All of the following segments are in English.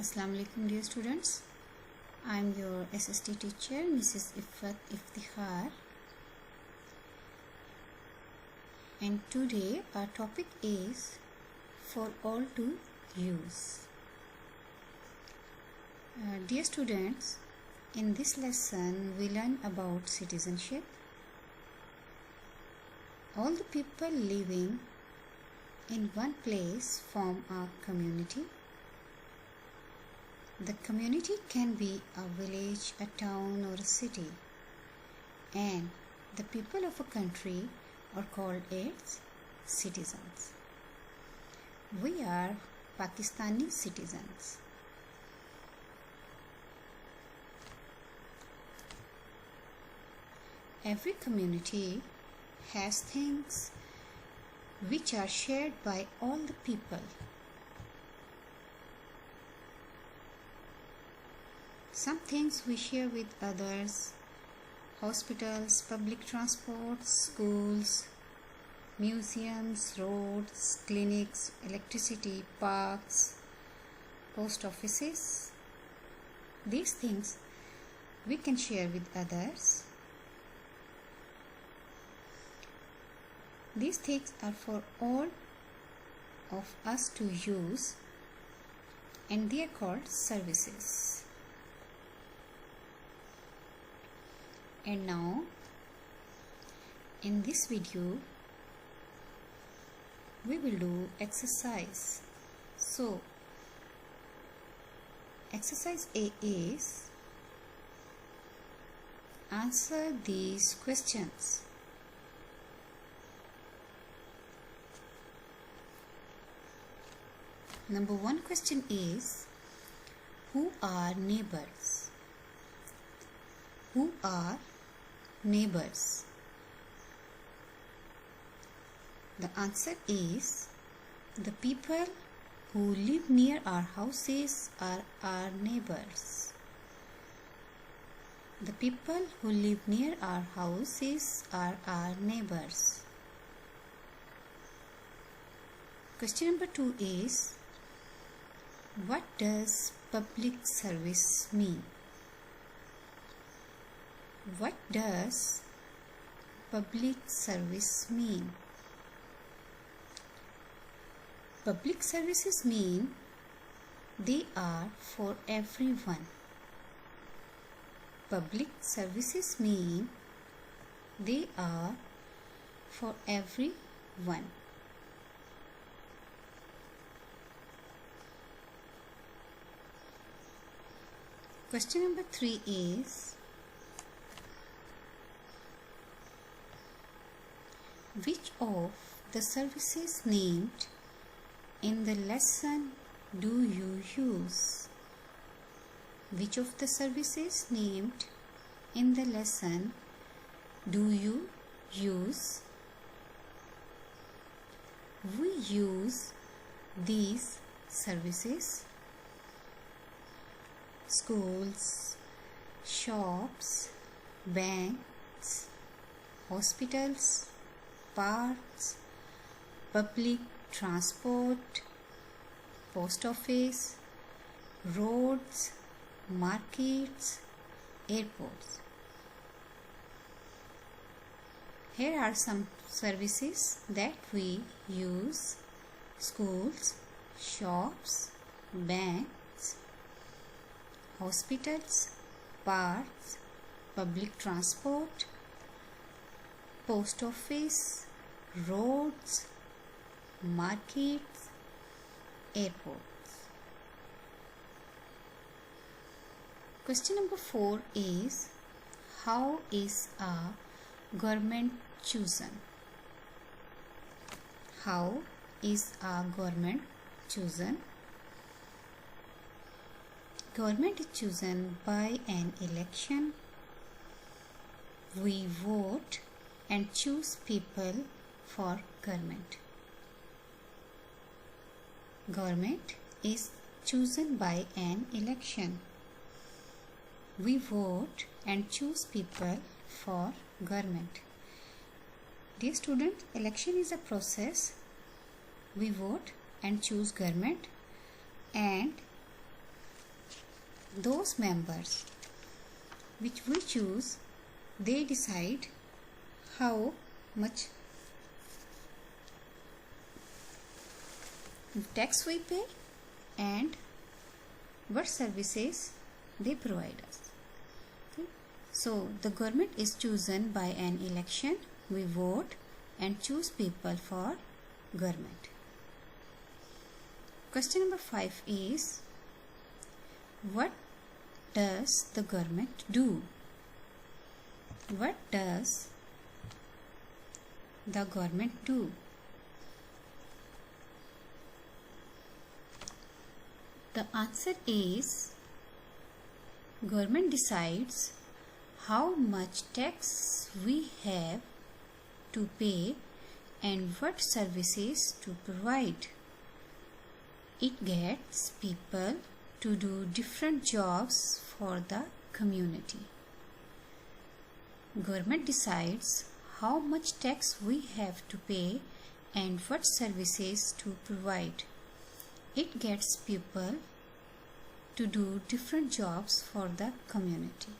Assalamu alaikum dear students. I am your SST teacher Mrs. Iftikhar, and today our topic is for all to use. Dear students, in this lesson we learn about citizenship. All the people living in one place form a community. The community can be a village, a town, or a city, and the people of a country are called its citizens. We are Pakistani citizens. Every community has things which are shared by all the people. Some things we share with others: hospitals, public transport, schools, museums, roads, clinics, electricity, parks, post offices. These things we can share with others. These things are for all of us to use, and they are called services. And now, in this video, we will do exercise. So, exercise A is answer these questions. Number 1 question is, who are neighbors? Who are neighbors? The answer is, the people who live near our houses are our neighbors. The people who live near our houses are our neighbors. Question number 2 is, what does public service mean? What does public service mean? Public services mean they are for everyone. Public services mean they are for everyone. Question number 3 is, which of the services named in the lesson do you use? Which of the services named in the lesson do you use? We use these services: schools, shops, banks, hospitals, parks, public transport, post office, roads, markets, airports. Here are some services that we use: schools, shops, banks, hospitals, parks, public transport, post office, roads, markets, airports. Question number 4 is, how is a government chosen? How is a government chosen? Government is chosen by an election. We vote and choose people for government. Government is chosen by an election. We vote and choose people for government. Dear student, election is a process. We vote and choose government, and those members which we choose, they decide how much tax we pay and what services they provide us. Okay? So the government is chosen by an election. We vote and choose people for government. Question number 5 is, what does the government do? What does the government do? The answer is, government decides how much tax we have to pay and what services to provide. It gets people to do different jobs for the community. Government decides how much tax we have to pay and what services to provide. It gets people to do different jobs for the community.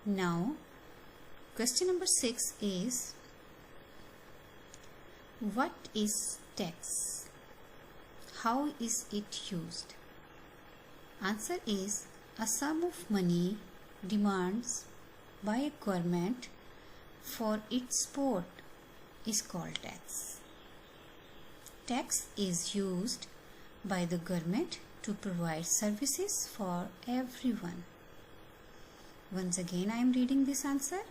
Now, question number 6 is, what is tax? How is it used? Answer is, a sum of money demands by a government for its support is called tax. Tax is used by the government to provide services for everyone. Once again, I am reading this answer.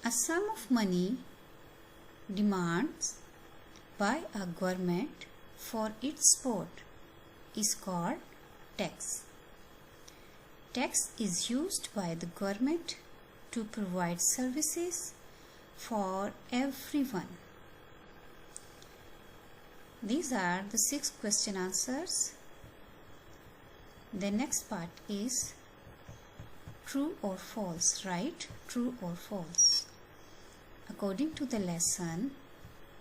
A sum of money demands by a government for its support is called tax. Tax is used by the government to provide services for everyone. These are the 6 question answers. The next part is true or false, right? True or false. According to the lesson,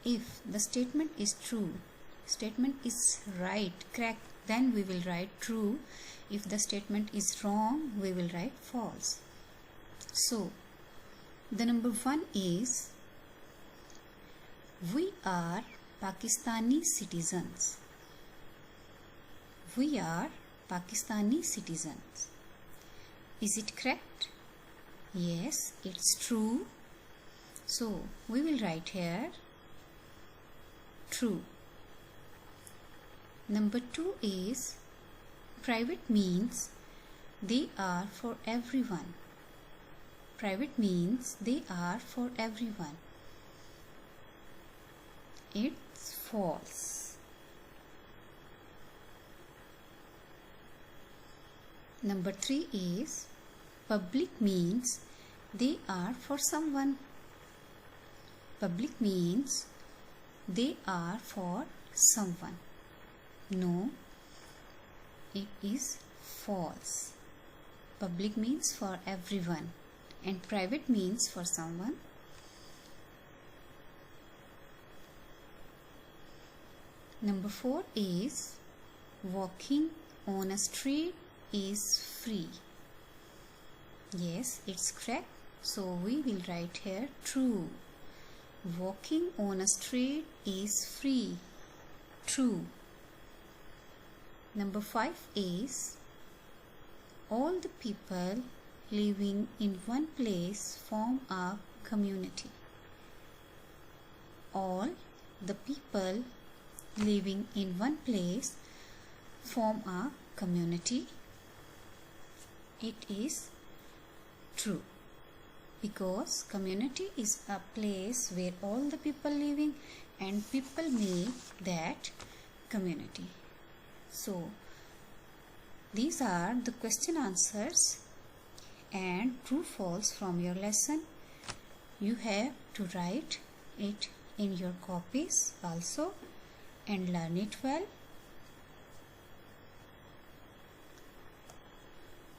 if the statement is true, statement is right, correct, then we will write true. If the statement is wrong, we will write false. So, the number 1 is, we are Pakistani citizens. We are Pakistani citizens. Is it correct? Yes, it's true. So, we will write here true. Number 2 is, private means they are for everyone. Private means they are for everyone. It's false. Number 3 is, public means they are for someone. Public means they are for someone. No, it is false. Public means for everyone and private means for someone. Number 4 is, walking on a street is free. Yes, it's correct. So we will write here true. Walking on a street is free. True. Number 5 is, all the people living in one place form a community. All the people living in one place form a community. It is true, because community is a place where all the people living and people make that community. So these are the question answers and true false from your lesson. You have to write it in your copies also and learn it well.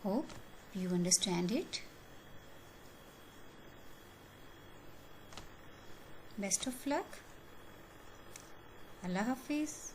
Hope you understand it. Best of luck. Allah Hafiz.